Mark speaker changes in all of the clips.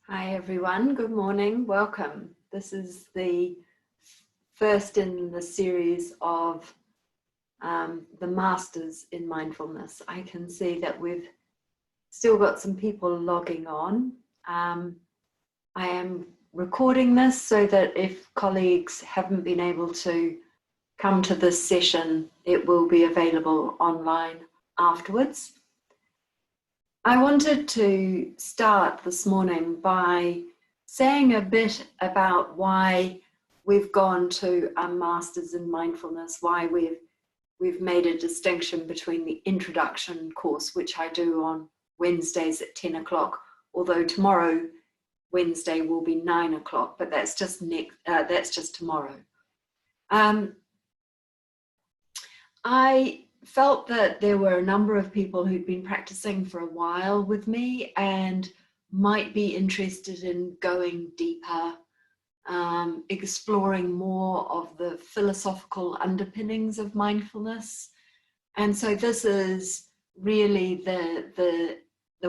Speaker 1: Hi everyone, good morning, welcome. This is the first in the series of the Masters in Mindfulness. I can see that we've still got some people logging on. I am recording this so that if colleagues haven't been able to come to this session, it will be available online afterwards. I wanted to start this morning by saying a bit about why we've gone to a Masters in Mindfulness, why we've made a distinction between the introduction course, which I do on Wednesdays at 10 o'clock, although tomorrow, Wednesday, will be 9 o'clock, but that's just tomorrow. I felt that there were a number of people who'd been practicing for a while with me and might be interested in going deeper, exploring more of the philosophical underpinnings of mindfulness. And so this is really the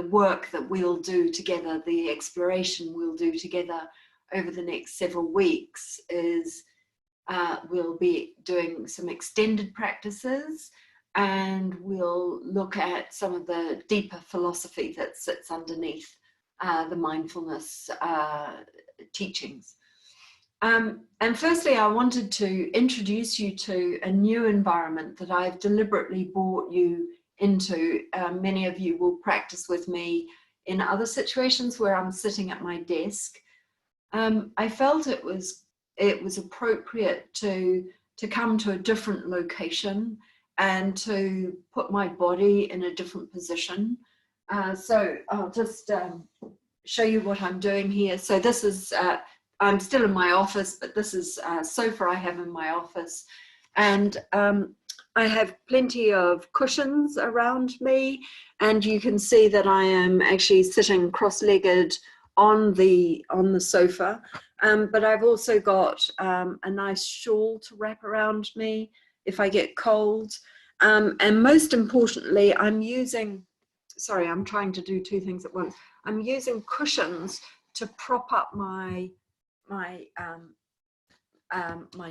Speaker 1: work that we'll do together, the exploration we'll do together over the next several weeks is we'll be doing some extended practices, and we'll look at some of the deeper philosophy that sits underneath the mindfulness teachings. And firstly, I wanted to introduce you to a new environment that I've deliberately brought you into. Many of you will practice with me in other situations where I'm sitting at my desk. I felt it was appropriate to come to a different location and to put my body in a different position. So I'll just show you what I'm doing here. So this is, I'm still in my office, but this is a sofa I have in my office. And I have plenty of cushions around me, and you can see that I am actually sitting cross-legged on the sofa. But I've also got a nice shawl to wrap around me if I get cold. And most importantly, I'm trying to do two things at once. I'm using cushions to prop up my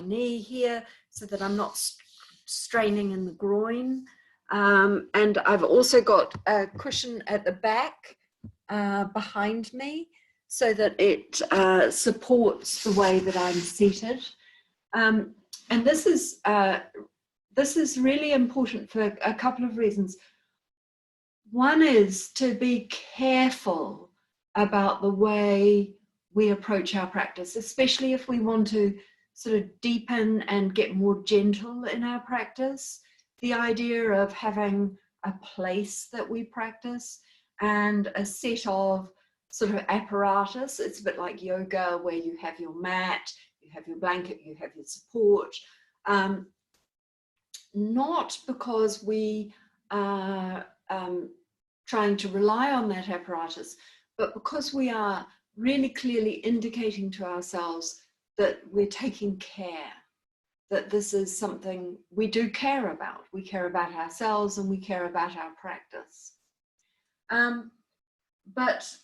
Speaker 1: knee here so that I'm not straining in the groin. And I've also got a cushion at the back behind me so that it supports the way that I'm seated. And this is really important for a couple of reasons. One is to be careful about the way we approach our practice, especially if we want to sort of deepen and get more gentle in our practice. The idea of having a place that we practice and a set of sort of apparatus. It's a bit like yoga, where you have your mat, you have your blanket, you have your support. Not because we are trying to rely on that apparatus, but because we are really clearly indicating to ourselves that we're taking care, that this is something we do care about. We care about ourselves and we care about our practice. But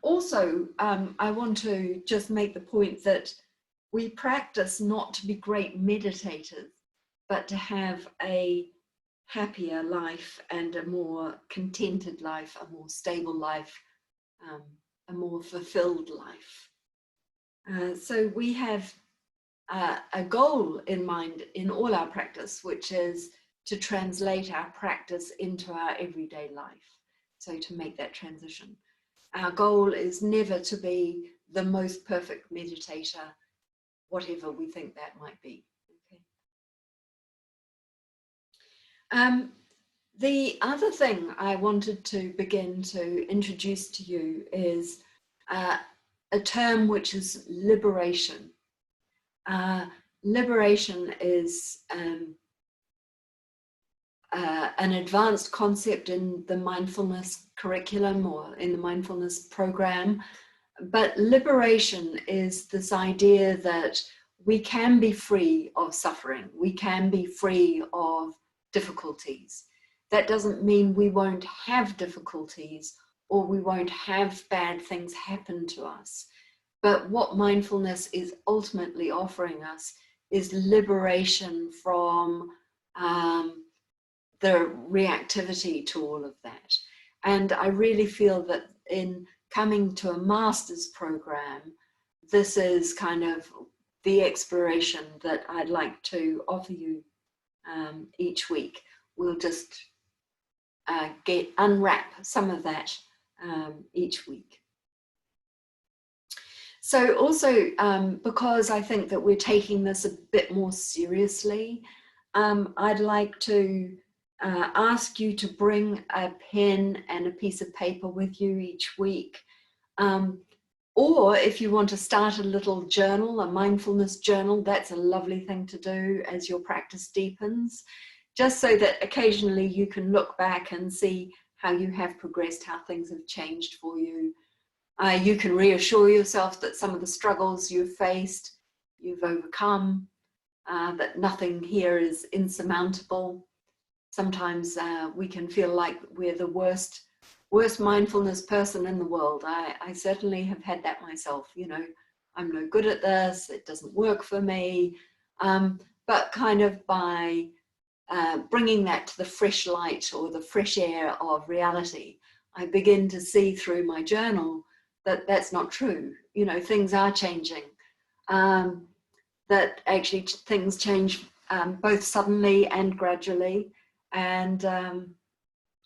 Speaker 1: also, I want to just make the point that we practice not to be great meditators, but to have a happier life and a more contented life, a more stable life, a more fulfilled life. So we have a goal in mind in all our practice, which is to translate our practice into our everyday life. So to make that transition. Our goal is never to be the most perfect meditator, whatever we think that might be. Okay. The other thing I wanted to begin to introduce to you is a term which is liberation. Liberation is an advanced concept in the mindfulness curriculum or in the mindfulness program, but liberation is this idea that we can be free of suffering, we can be free of difficulties. That doesn't mean we won't have difficulties or we won't have bad things happen to us. But what mindfulness is ultimately offering us is liberation from the reactivity to all of that. And I really feel that in coming to a master's program, this is kind of the exploration that I'd like to offer you each week. We'll just unwrap some of that each week. So also, because I think that we're taking this a bit more seriously, I'd like to ask you to bring a pen and a piece of paper with you each week. Or if you want to start a little journal, a mindfulness journal, that's a lovely thing to do as your practice deepens, just so that occasionally you can look back and see how you have progressed, how things have changed for you. You can reassure yourself that some of the struggles you've faced, you've overcome, that nothing here is insurmountable. Sometimes we can feel like we're the worst mindfulness person in the world. I certainly have had that myself. You know, I'm no good at this, it doesn't work for me. But kind of by bringing that to the fresh light or the fresh air of reality, I begin to see through my journal that that's not true. You know, things are changing. That actually things change both suddenly and gradually. And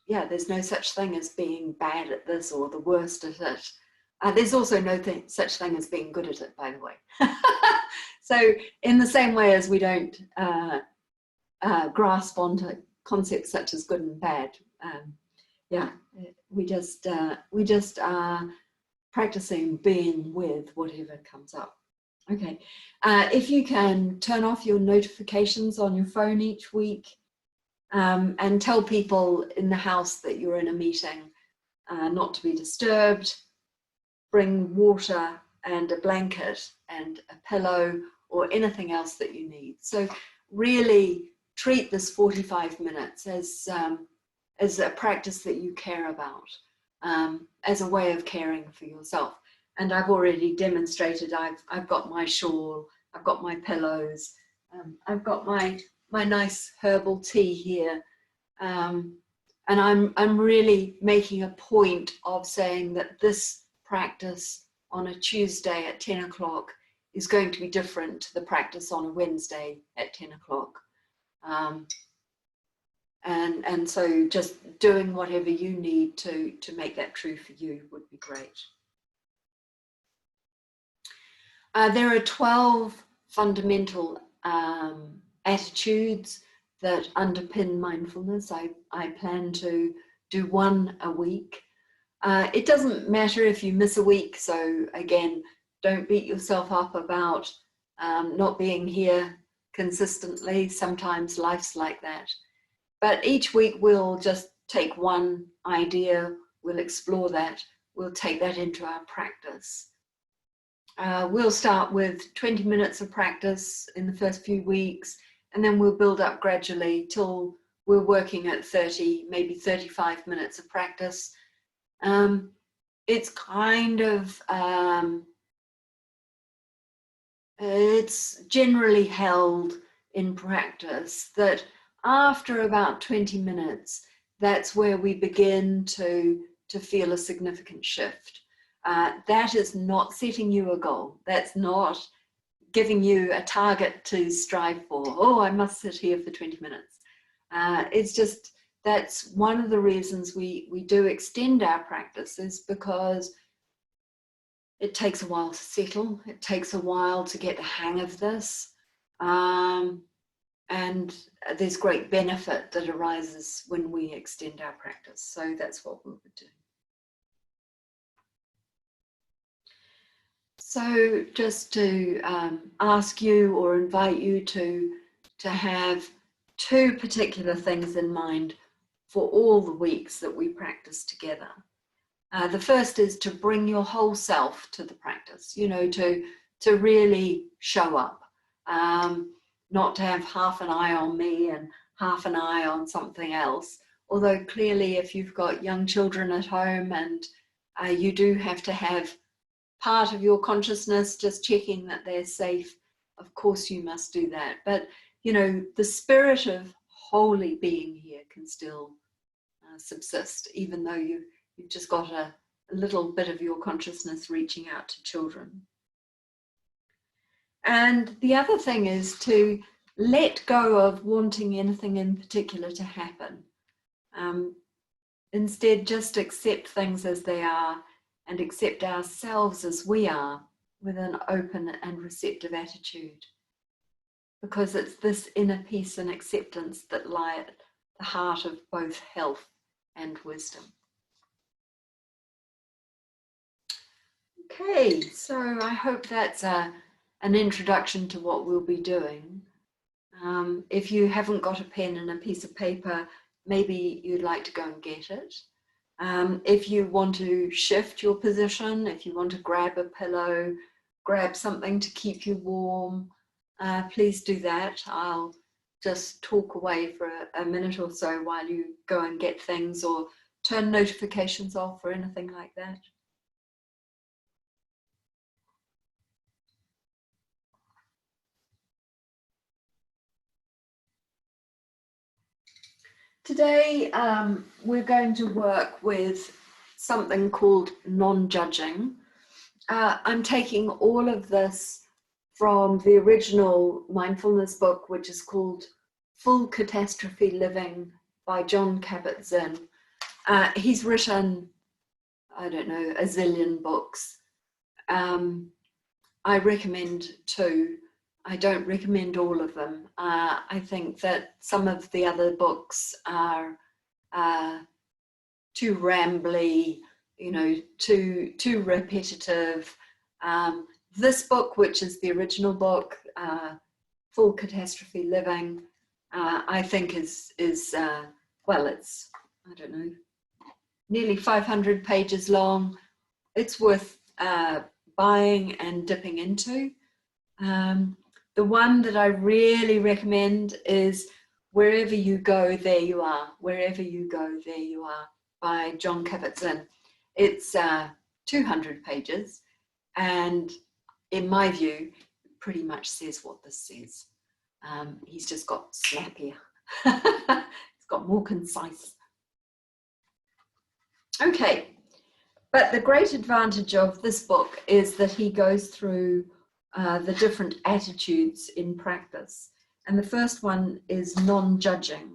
Speaker 1: yeah, there's no such thing as being bad at this or the worst at it. There's also no such thing as being good at it, by the way. So in the same way as we don't grasp onto concepts such as good and bad, yeah, we just are practicing being with whatever comes up. Okay, if you can turn off your notifications on your phone each week, and tell people in the house that you're in a meeting not to be disturbed. Bring water and a blanket and a pillow or anything else that you need. So really treat this 45 minutes as a practice that you care about, as a way of caring for yourself. And I've already demonstrated, I've got my shawl, I've got my pillows, I've got my nice herbal tea here, and I'm really making a point of saying that this practice on a Tuesday at 10 o'clock is going to be different to the practice on a Wednesday at 10 o'clock. And so just doing whatever you need to make that true for you would be great. There are 12 fundamental attitudes that underpin mindfulness. I plan to do one a week. It doesn't matter if you miss a week, so again, don't beat yourself up about not being here consistently. Sometimes life's like that. But each week we'll just take one idea, we'll explore that, we'll take that into our practice. We'll start with 20 minutes of practice in the first few weeks, and then we'll build up gradually till we're working at 30, maybe 35 minutes of practice. It's kind of, it's generally held in practice that after about 20 minutes, that's where we begin to feel a significant shift. That is not setting you a goal. That's not giving you a target to strive for. Oh, I must sit here for 20 minutes. It's just, that's one of the reasons we do extend our practice, is because it takes a while to settle. It takes a while to get the hang of this. And there's great benefit that arises when we extend our practice. So that's what we'll be doing. So just to ask you or invite you to have two particular things in mind for all the weeks that we practice together. The first is to bring your whole self to the practice, you know, to really show up, not to have half an eye on me and half an eye on something else. Although clearly if you've got young children at home and You do have to have part of your consciousness just checking that they're safe. Of course you must do that, but you know, the spirit of wholly being here can still subsist, even though you've just got a little bit of your consciousness reaching out to children. And the other thing is to let go of wanting anything in particular to happen. Instead, just accept things as they are and accept ourselves as we are with an open and receptive attitude. Because it's this inner peace and acceptance that lie at the heart of both health and wisdom. Okay, so I hope that's an introduction to what we'll be doing. If you haven't got a pen and a piece of paper, maybe you'd like to go and get it. If you want to shift your position, if you want to grab a pillow, grab something to keep you warm, please do that. I'll just talk away for a minute or so while you go and get things or turn notifications off or anything like that. Today, we're going to work with something called non-judging. I'm taking all of this from the original mindfulness book, which is called Full Catastrophe Living by Jon Kabat-Zinn. He's written, I don't know, a zillion books. I recommend 2. I don't recommend all of them. I think that some of the other books are too rambly, you know, too repetitive. This book, which is the original book, Full Catastrophe Living, I think is well, it's, I don't know, nearly 500 pages long. It's worth buying and dipping into. The one that I really recommend is Wherever You Go, There You Are. Wherever You Go, There You Are by Jon Kabat-Zinn. It's 200 pages, and in my view, pretty much says what this says. He's just got snappier. It's got more concise. Okay, but the great advantage of this book is that he goes through the different attitudes in practice. And the first one is non-judging.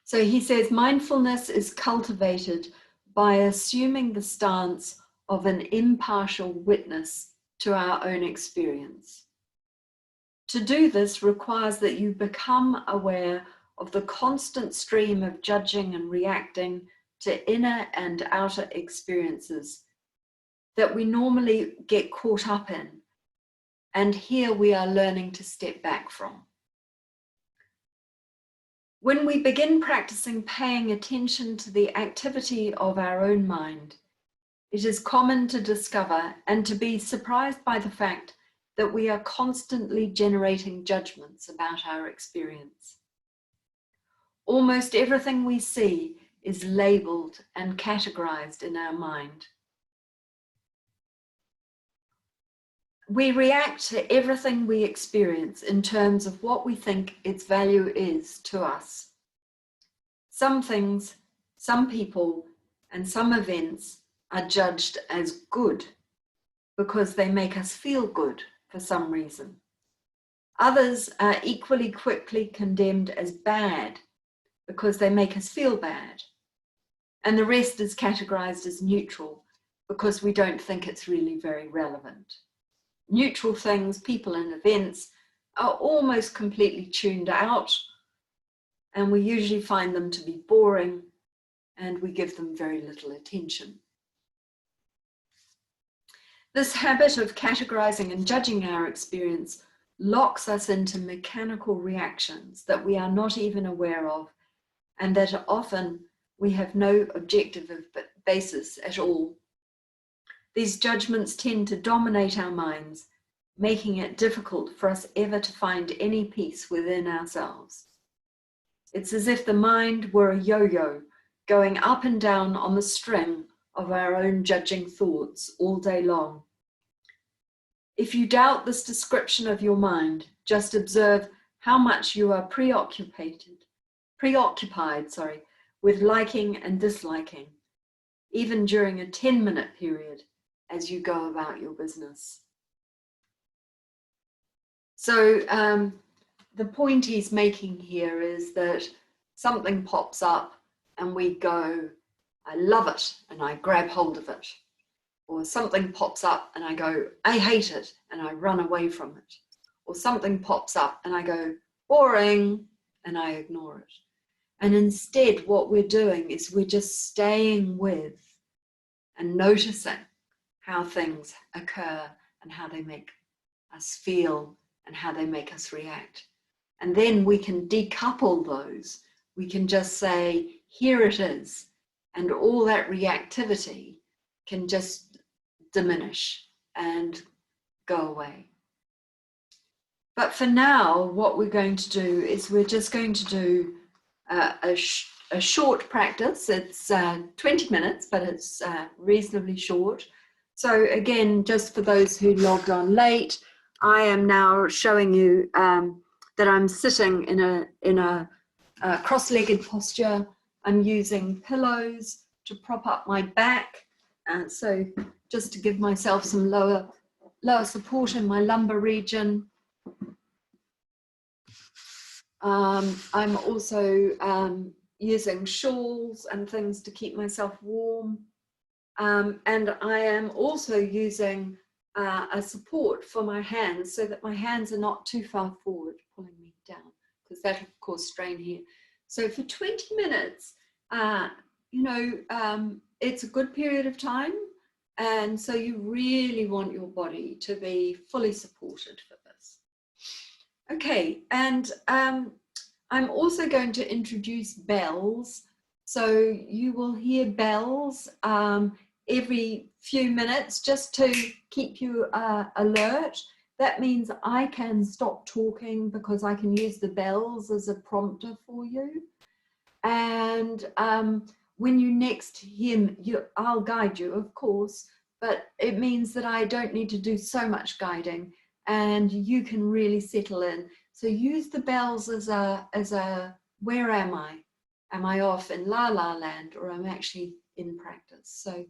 Speaker 1: So he says, mindfulness is cultivated by assuming the stance of an impartial witness to our own experience. To do this requires that you become aware of the constant stream of judging and reacting to inner and outer experiences that we normally get caught up in, and here we are learning to step back from. When we begin practicing paying attention to the activity of our own mind, it is common to discover and to be surprised by the fact that we are constantly generating judgments about our experience. Almost everything we see is labeled and categorized in our mind. We react to everything we experience in terms of what we think its value is to us. Some things, some people, and some events are judged as good because they make us feel good for some reason. Others are equally quickly condemned as bad because they make us feel bad. And the rest is categorized as neutral because we don't think it's really very relevant. Neutral things, people and events are almost completely tuned out, and we usually find them to be boring, and we give them very little attention. This habit of categorizing and judging our experience locks us into mechanical reactions that we are not even aware of, and that often we have no objective basis at all. These judgments tend to dominate our minds, making it difficult for us ever to find any peace within ourselves. It's as if the mind were a yo-yo, going up and down on the string of our own judging thoughts all day long. If you doubt this description of your mind, just observe how much you are preoccupied, with liking and disliking, even during a 10-minute period as you go about your business. So the point he's making here is that something pops up and we go, I love it, and I grab hold of it. Or something pops up and I go, I hate it, and I run away from it. Or something pops up and I go, boring, and I ignore it. And instead, what we're doing is we're just staying with and noticing how things occur and how they make us feel and how they make us react. And then we can decouple those. We can just say, here it is. And all that reactivity can just diminish and go away. But for now, what we're going to do is we're just going to do a short practice. It's 20 minutes, but it's reasonably short. So again, just for those who logged on late, I am now showing you that I'm sitting in a cross-legged posture. I'm using pillows to prop up my back. So just to give myself some lower support in my lumbar region. I'm also using shawls and things to keep myself warm. And I am also using a support for my hands so that my hands are not too far forward, pulling me down, because that, of course, strain here. So for 20 minutes, it's a good period of time. And so you really want your body to be fully supported for this. Okay, and I'm also going to introduce bells. So you will hear bells every few minutes just to keep you alert. That means I can stop talking because I can use the bells as a prompter for you. And when you next hear me, I'll guide you, of course, but it means that I don't need to do so much guiding and you can really settle in. So use the bells as a where am I? Am I off in la la land, or I'm actually in practice? So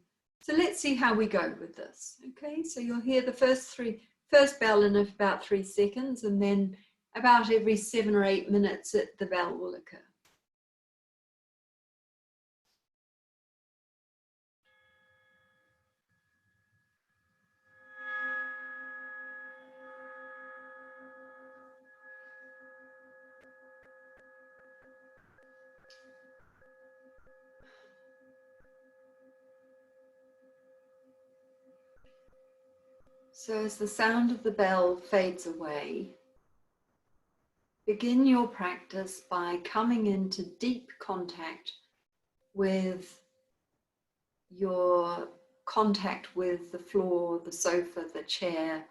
Speaker 1: let's see how we go with this. Okay, so you'll hear the first bell in about 3 seconds, and then about every 7 or 8 minutes the bell will occur. So as the sound of the bell fades away, begin your practice by coming into deep contact with your contact with the floor, the sofa, the chair,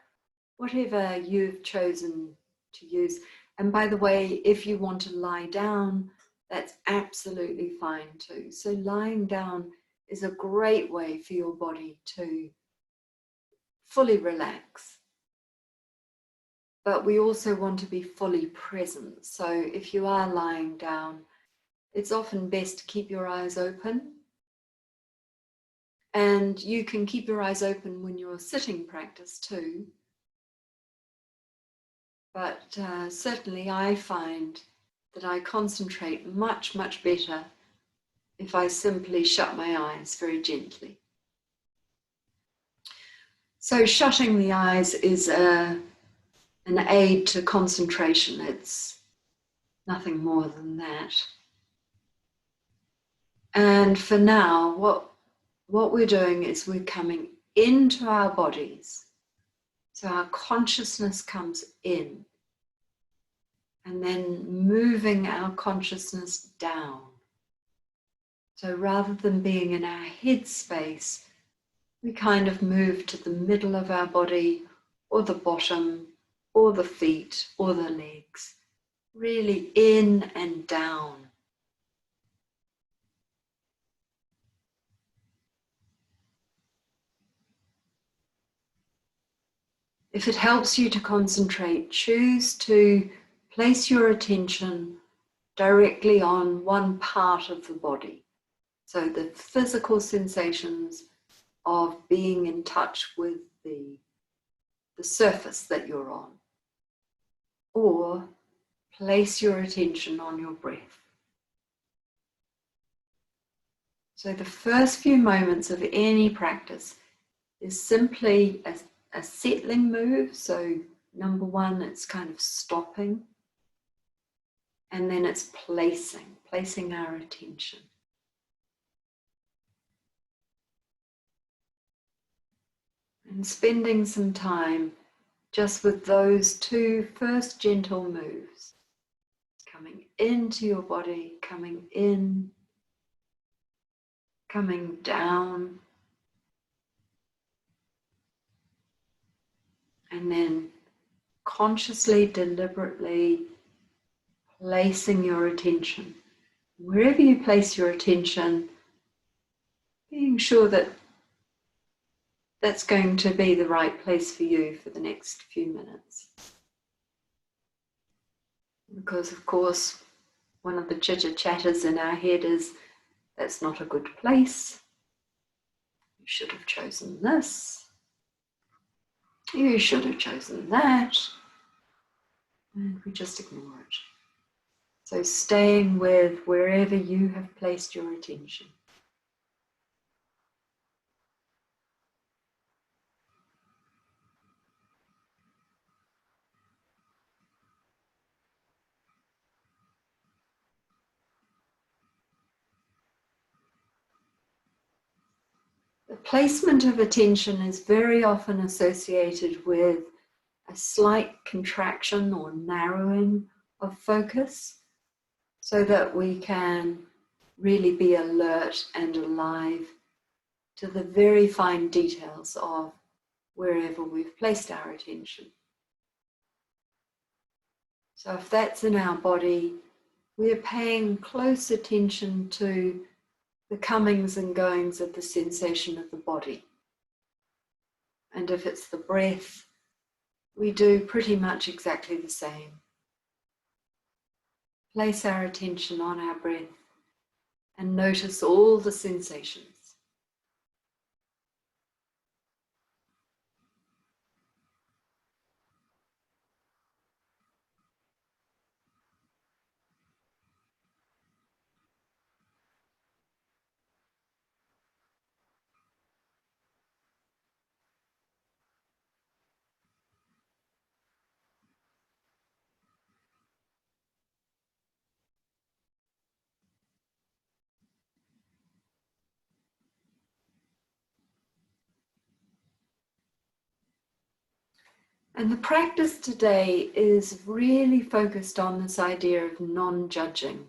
Speaker 1: whatever you've chosen to use. And by the way, if you want to lie down, that's absolutely fine too. So lying down is a great way for your body to fully relax. But we also want to be fully present. So if you are lying down, it's often best to keep your eyes open. And you can keep your eyes open when you're sitting practice too. But certainly I find that I concentrate much, much better if I simply shut my eyes very gently. So shutting the eyes is an aid to concentration. It's nothing more than that. And for now, what we're doing is we're coming into our bodies. So our consciousness comes in, and then moving our consciousness down. So rather than being in our head space, we kind of move to the middle of our body, or the bottom, or the feet, or the legs. Really in and down. If it helps you to concentrate, choose to place your attention directly on one part of the body. So the physical sensations of being in touch with the surface that you're on. Or place your attention on your breath. So the first few moments of any practice is simply a settling move. So number one, it's kind of stopping. And then it's placing our attention. And spending some time just with those two first gentle moves. Coming into your body, coming in, coming down. And then consciously, deliberately placing your attention. Wherever you place your attention, being sure that that's going to be the right place for you for the next few minutes. Because of course, one of the chitter-chatters in our head is, that's not a good place. You should have chosen this. You should have chosen that. And we just ignore it. So staying with wherever you have placed your attention. The placement of attention is very often associated with a slight contraction or narrowing of focus so that we can really be alert and alive to the very fine details of wherever we've placed our attention. So if that's in our body, we're paying close attention to the comings and goings of the sensation of the body. And if it's the breath, we do pretty much exactly the same. Place our attention on our breath and notice all the sensations. And the practice today is really focused on this idea of non-judging.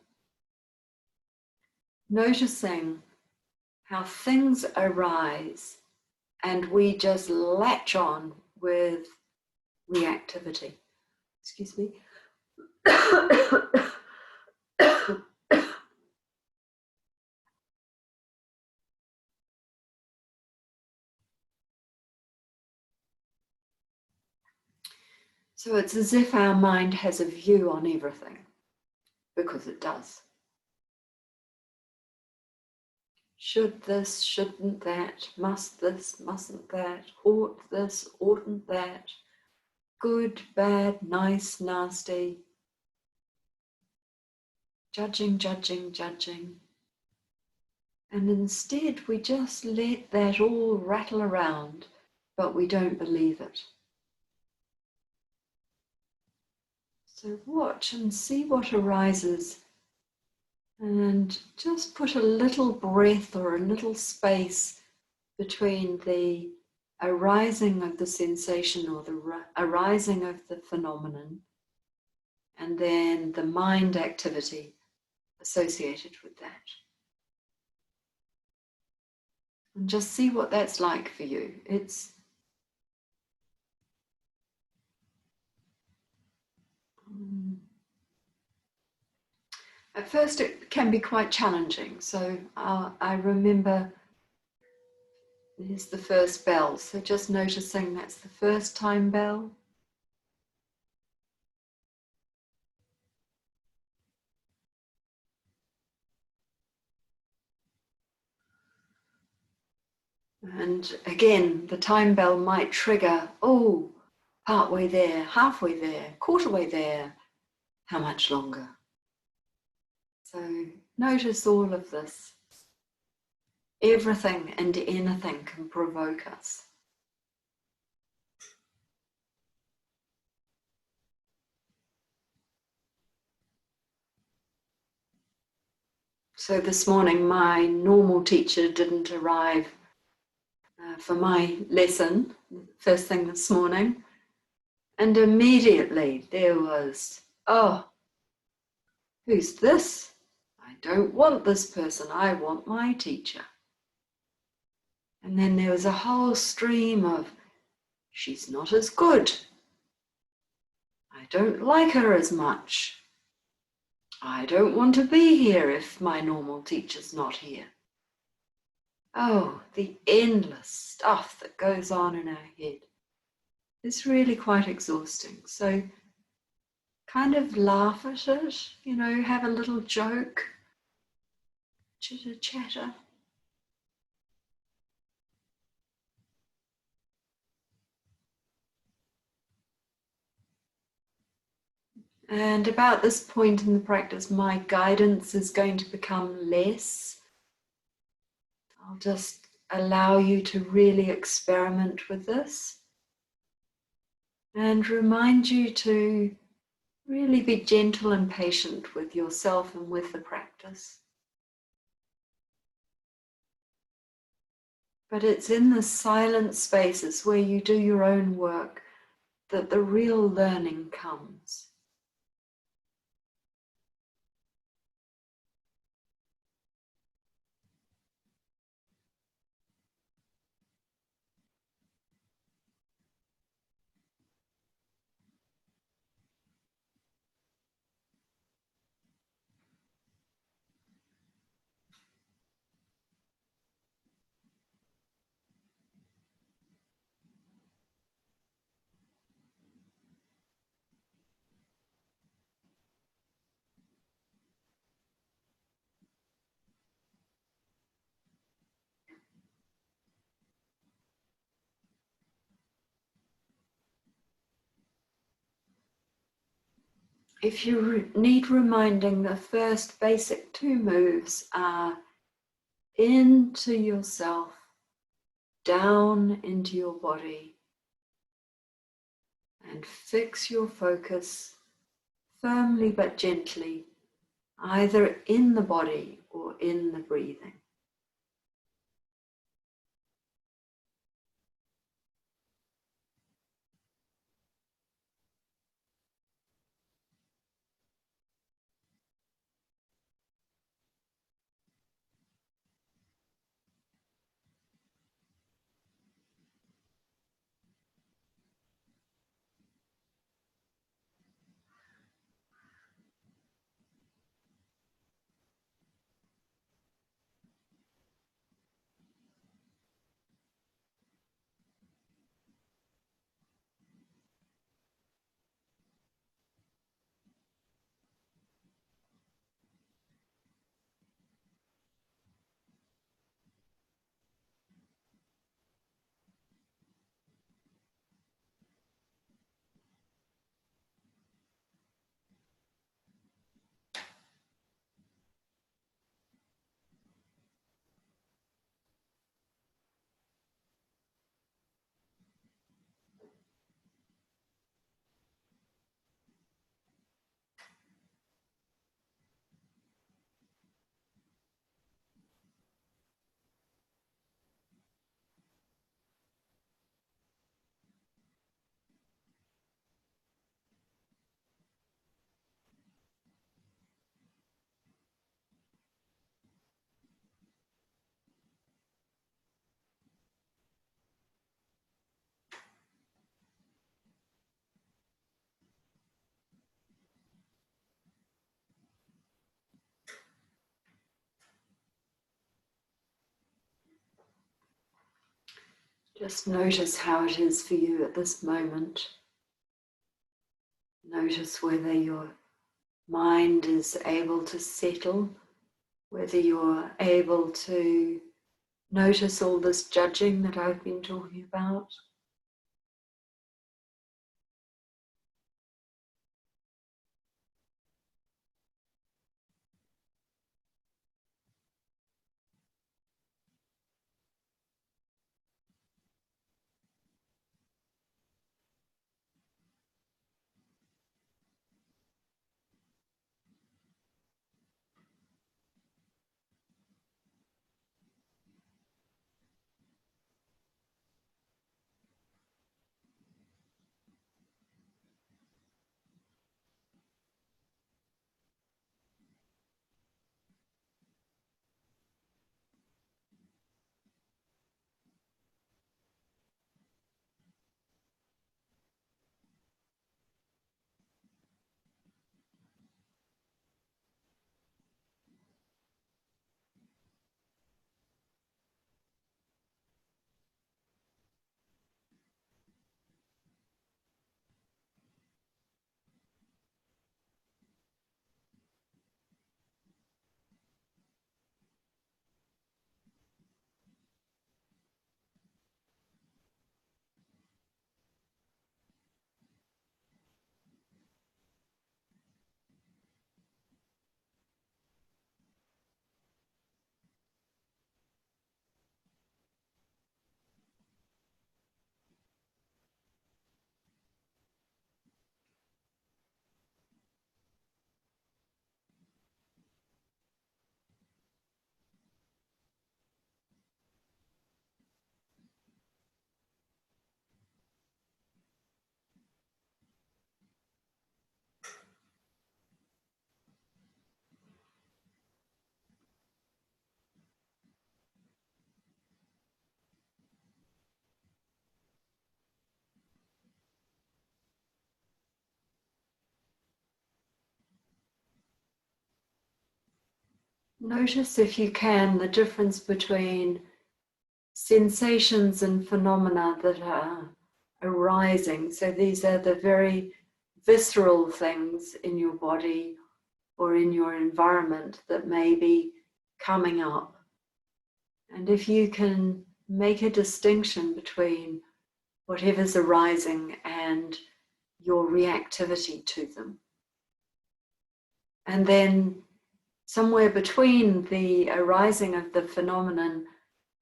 Speaker 1: Noticing how things arise and we just latch on with reactivity. Excuse me. So it's as if our mind has a view on everything, because it does. Should this, shouldn't that, must this, mustn't that, ought this, oughtn't that, good, bad, nice, nasty, judging, judging, judging. And instead we just let that all rattle around, but we don't believe it. So watch and see what arises and just put a little breath or a little space between the arising of the sensation or the arising of the phenomenon and then the mind activity associated with that. And just see what that's like for you. At first it can be quite challenging. So I remember There's the first bell. So just noticing that's the first time bell. And again, the time bell might trigger, oh, partway there, halfway there, quarter way there, how much longer? So notice all of this. Everything and anything can provoke us. So this morning, my normal teacher didn't arrive for my lesson, first thing this morning. And immediately there was, oh, who's this? I don't want this person, I want my teacher. And then there was a whole stream of, she's not as good. I don't like her as much. I don't want to be here if my normal teacher's not here. Oh, the endless stuff that goes on in our head. It's really quite exhausting. So kind of laugh at it, you know, have a little joke, chitter chatter. And about this point in the practice, my guidance is going to become less. I'll just allow you to really experiment with this and remind you to really be gentle and patient with yourself and with the practice. But it's in the silent spaces where you do your own work that the real learning comes. If you need reminding, the first basic two moves are into yourself, down into your body, and fix your focus firmly but gently, either in the body or in the breathing. Just notice how it is for you at this moment. Notice whether your mind is able to settle, whether you're able to notice all this judging that I've been talking about. Notice, if you can, the difference between sensations and phenomena that are arising. So these are the very visceral things in your body or in your environment that may be coming up. And if you can make a distinction between whatever's arising and your reactivity to them. And then somewhere between the arising of the phenomenon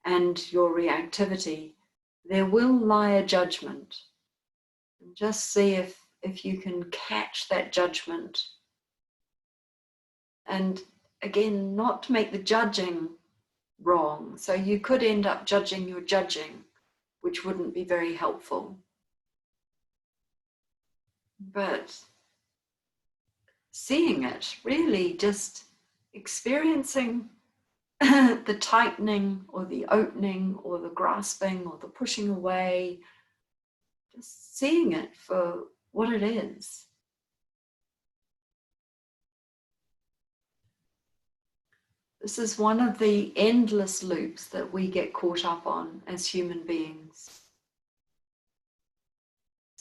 Speaker 1: and your reactivity, there will lie a judgment. And just see if you can catch that judgment. And again, not to make the judging wrong. So you could end up judging your judging, which wouldn't be very helpful. But seeing it, really just experiencing the tightening or the opening or the grasping or the pushing away, just seeing it for what it is. This is one of the endless loops that we get caught up on as human beings.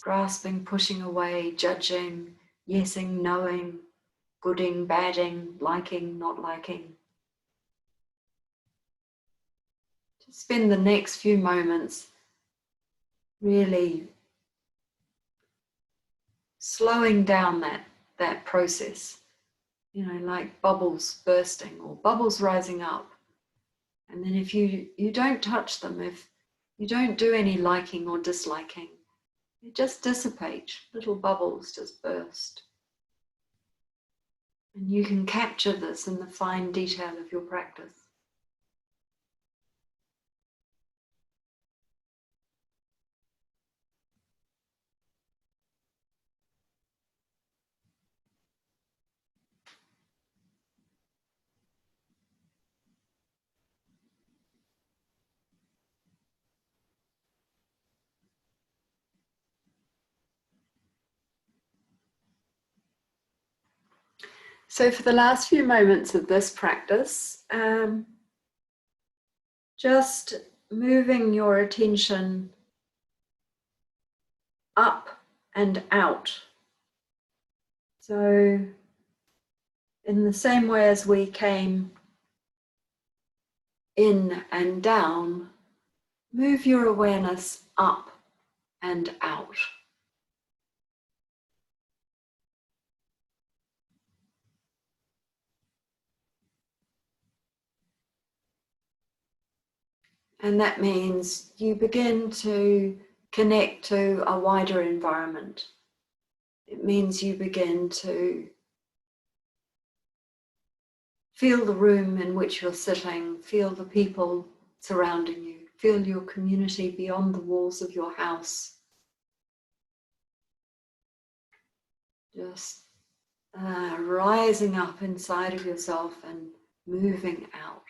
Speaker 1: Grasping, pushing away, judging, yesing, knowing, gooding, badding, liking, not liking. Just spend the next few moments really slowing down that process, like bubbles bursting or bubbles rising up. And then if you don't touch them, if you don't do any liking or disliking, they just dissipate, little bubbles just burst. And you can capture this in the fine detail of your practice. So for the last few moments of this practice, just moving your attention up and out. So in the same way as we came in and down, move your awareness up and out. And that means you begin to connect to a wider environment. It means you begin to feel the room in which you're sitting, feel the people surrounding you, feel your community beyond the walls of your house. Just rising up inside of yourself and moving out.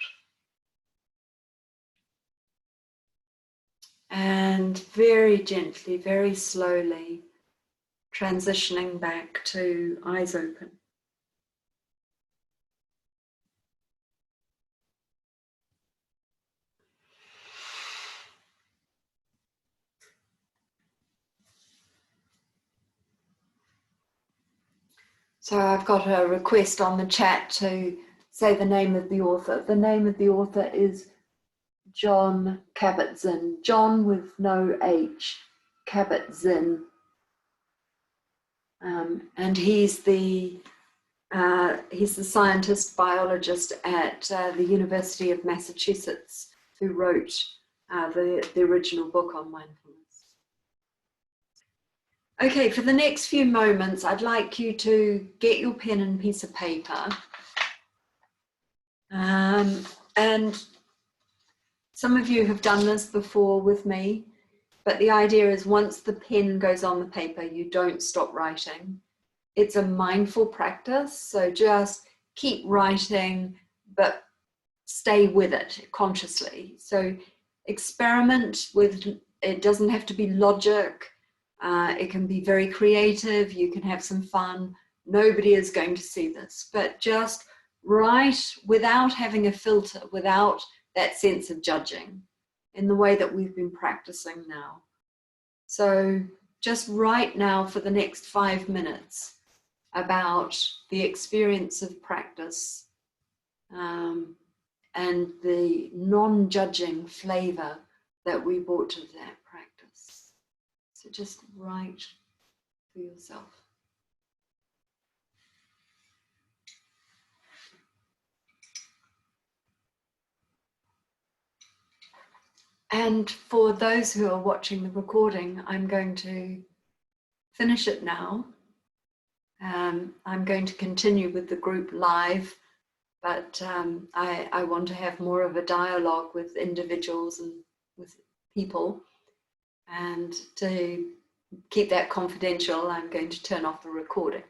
Speaker 1: And very gently, very slowly, transitioning back to eyes open. So I've got a request on the chat to say the name of the author. The name of the author is Jon Kabat-Zinn. John with no H, Kabat-Zinn. And he's the scientist biologist at the University of Massachusetts who wrote the original book on mindfulness. Okay, for the next few moments, I'd like you to get your pen and piece of paper. And some of you have done this before with me, but the idea is once the pen goes on the paper, you don't stop writing. It's a mindful practice, so just keep writing, but stay with it consciously. So experiment with, it doesn't have to be logic. It can be very creative. You can have some fun. Nobody is going to see this, but just write without having a filter, without that sense of judging, in the way that we've been practicing now. So just write now for the next 5 minutes about the experience of practice and the non-judging flavor that we brought to that practice. So just write for yourself. And for those who are watching the recording, I'm going to finish it now. I'm going to continue with the group live, but I want to have more of a dialogue with individuals and with people. And to keep that confidential, I'm going to turn off the recording.